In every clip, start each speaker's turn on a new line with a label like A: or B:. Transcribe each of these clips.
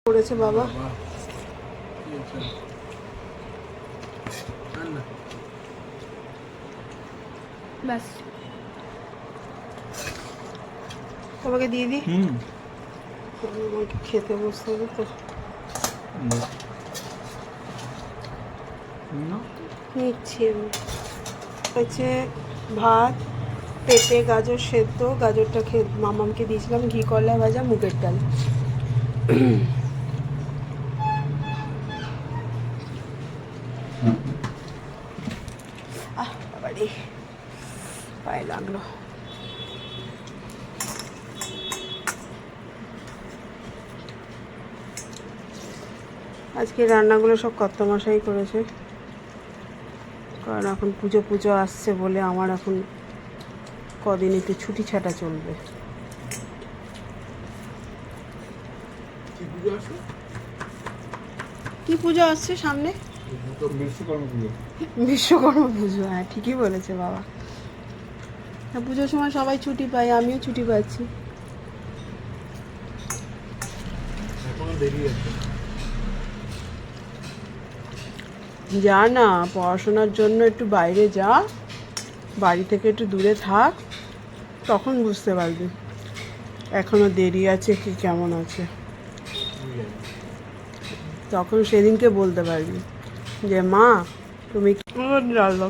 A: করেছে বাবা। ব্যাস তোমাকে দিয়ে দিই। খেতে বসতে হবে তো। নিচ্ছি আমি হচ্ছে ভাত, পেঁপে, গাজর সেদ্ধ, গাজরটা মামামকে দিয়েছিলাম, ঘি কলা ভাজা, মুগের ডাল। বাবারে পায়ে লাগলো। আজকে রান্নাগুলো সব কর্তামশাই করেছে, কারণ এখন পুজো পুজো আসছে বলে আমার এখন কদিন একটু ছুটি ছাটা চলবে। কি পুজো আসছে সামনে? বিশ্বকর্মা পুজো। হ্যাঁ ঠিকই বলেছে বাবা। পুজোর সময় সবাই ছুটি পায়, আমিও ছুটি পাচ্ছি। যা না, পড়াশোনার জন্য একটু বাইরে যা, বাড়ি থেকে একটু দূরে থাক, তখন বুঝতে পারবি এখনো দেরি আছে কি কেমন আছে। তখন সেদিনকে বলতে পারবি যে মা তুমি ডাললো।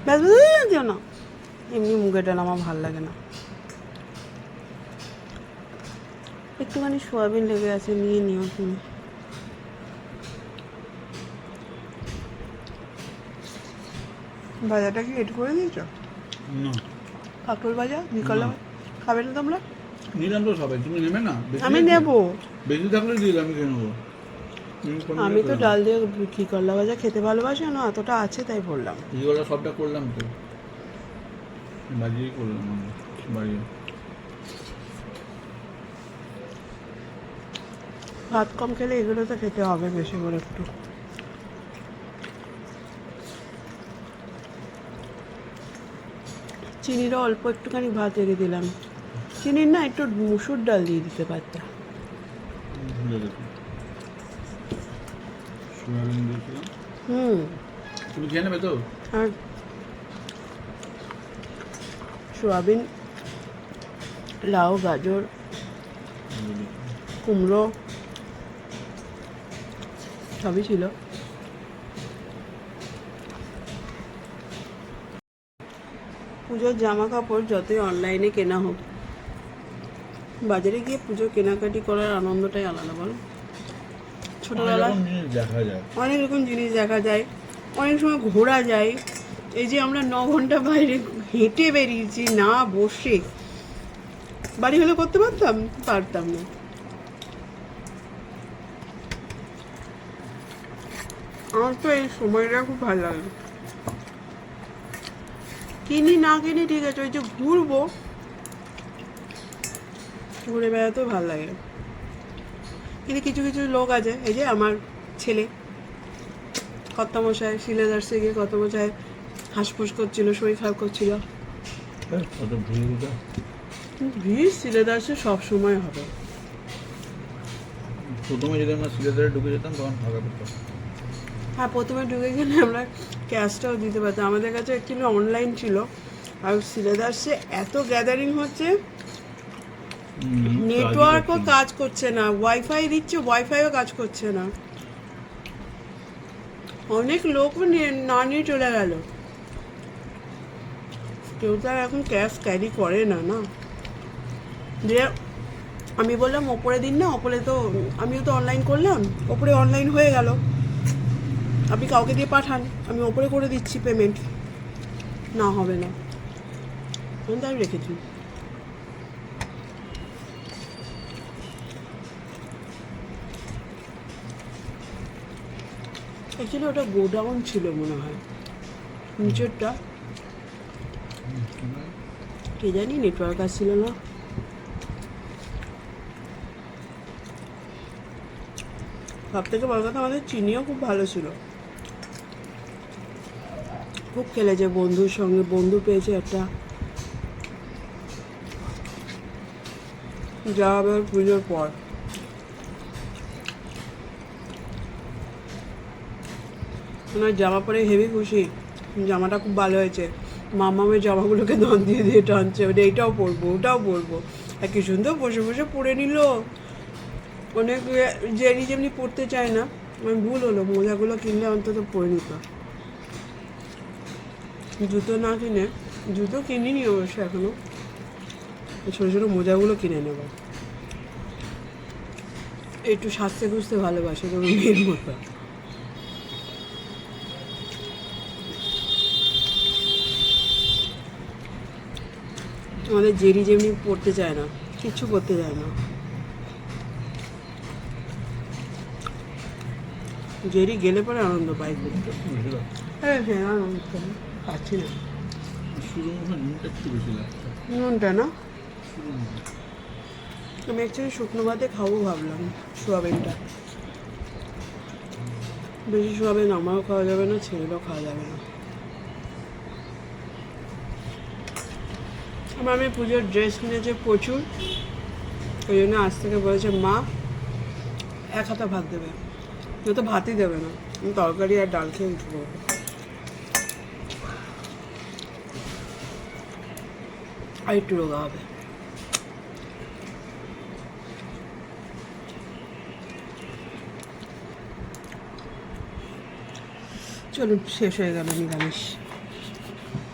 A: ব্যাস দিও না, এমনি মুগের ডাল আমার ভাল লাগে না। একটুখানি সোয়াবিন লেগে আছে, নিয়ে নিও তুমি। ভাজাটা কি এড করে দিয়েছ?
B: না,
A: কাঁকরোল ভাজা বিকালে খাবে না তোমরা?
B: নিলাম তো সবাই, তুমি নেবে না?
A: আমি নেবো,
B: বেশি থাকলে দিলাম, আমি খেয়ে নেবো।
A: আমি তো ডাল দিয়ে ঘি করলা ভাজা খেতে ভালোবাসি না, এতটা আছে তাই বললাম।
B: ঘিওয়ালা সবটা করলাম তো, বাজিয়ে করলাম আমি বাড়িয়ে।
A: ভাত কম খেলে এগুলো তো খেতে হবে বেশি করে একটু। চিনিরও অল্প একটুখানি ভাত এনে দিলাম। চিনির না একটু মুসুর ডাল দিয়ে দিতে পারতাম।
B: সোয়াবিন দিয়েছিলাম। তুমি খেয়ে নেবে তো?
A: আর সোয়াবিন, লাউ, গাজর, কুমড়ো সবই ছিল। পুজোর জামা কাপড় যতই অনলাইনে কেনা হোক, বাজারে গিয়ে পুজোর কেনাকাটি করার আনন্দটাই আলাদা, বলো। ছোটবেলায় অনেক রকম জিনিস দেখা যায়, অনেক সময় ঘোরা যায়। এই যে আমরা 9 ঘন্টা বাইরে হেঁটে বেরিয়েছি, না বসে, বাড়ি হলে করতে পারতাম না। আমার তো এই সময়টা খুব ভালো লাগে। কিনি না কিনি ঠিক আছে, ওই যে ঘুরবো, ঘুরে বেড়াতেও ভালো লাগে। কিন্তু কিছু কিছু লোক আছে, এই যে আমার ছেলে কর্তামশাই শিলেদার্সে গিয়ে কর্তামশাই হাঁসফুস করছিল, শরীর খারাপ করছিল। ভিড় শিলেদার্সে সব সময় হবে।
B: প্রথমে যদি আমরা সিলেদারে ঢুকে যেতাম তখন ফাঁকা পেতাম।
A: হ্যাঁ, প্রথমে ঢুকে গেলে আমরা ক্যাশটাও দিতে পারতাম। আমাদের কাছে অ্যাকচুয়ালি অনলাইন ছিল, আর সিলেদার্সে এত গ্যাদারিং হচ্ছে, নেটওয়ার্কও কাজ করছে না, ওয়াইফাই দিচ্ছে, ওয়াইফাইও কাজ করছে না। অনেক লোকও না নিয়ে চলে গেল। কেউ তো আর এখন ক্যাশ ক্যারি করে না না। যে আমি বললাম ওপরে দিন না, ওপরে তো আমিও তো অনলাইন করলাম, ওপরে অনলাইন হয়ে গেল, আপনি কাউকে দিয়ে পাঠান, আমি ওপরে করে দিচ্ছি পেমেন্ট। না হবে না, আমি তাই রেখেছি। অ্যাকচুয়ালি ওটা গোডাউন ছিল মনে হয়, নিচেরটা কে জানি, নেটওয়ার্ক আসছিল না। সব থেকে বড় কথা আমাদের চিনিও খুব ভালো ছিল, খুব খেলেছে বন্ধুর সঙ্গে, বন্ধু পেয়েছে একটা, যা হবে ওর পুজোর পর। ওনার জামা পরে হেভি খুশি, জামাটা খুব ভালো হয়েছে, মামামের জামাগুলোকে দন দিয়ে দিয়ে টানছে, ওটা এইটাও পরবো ওটাও পরবো, আর কি সুন্দর বসে বসে পরে নিল। অনেক যেমনি যেমনি পরতে চায় না, আমি ভুল হলো, মোজাগুলো কিনলে অন্তত পরে নিত। জুতো না কিনে, জুতো কিনিনি অবশ্য এখনো, ছোটো ছোটো মোজাগুলো কিনে নেব। একটু সাজতে খুঁজতে ভালোবাসে তো মেয়ের মতো। আমাদের জেরি যেমনি পড়তে চায় না, কিচ্ছু করতে চায় না। জেরি গেলে পরে আনন্দ পাই ঘুরতে। হ্যাঁ হ্যাঁ, আনন্দ পাই, পাচ্ছি না
B: শুরু মনে নুনটা একটু বেশি লাগছে।
A: নুনটা না, আমি অ্যাকচুয়ালি শুকনো ভাতে খাবো ভাবলাম সোয়াবিনটা, বেশি সোয়াবিন আমারও খাওয়া যাবে না, ছেলেরও খাওয়া যাবে না। আমার আমি পুজোর ড্রেস কিনেছে প্রচুর, ওই জন্য আজ থেকে বলেছে মা 1 হাতা ভাত দেবে, তো ভাতই দেবে না, আমি তরকারি আর ডাল খেয়ে উঠবো। আর একটু রোগা হবে। চলুন, শেষ হয়ে গেল নিরামিষ।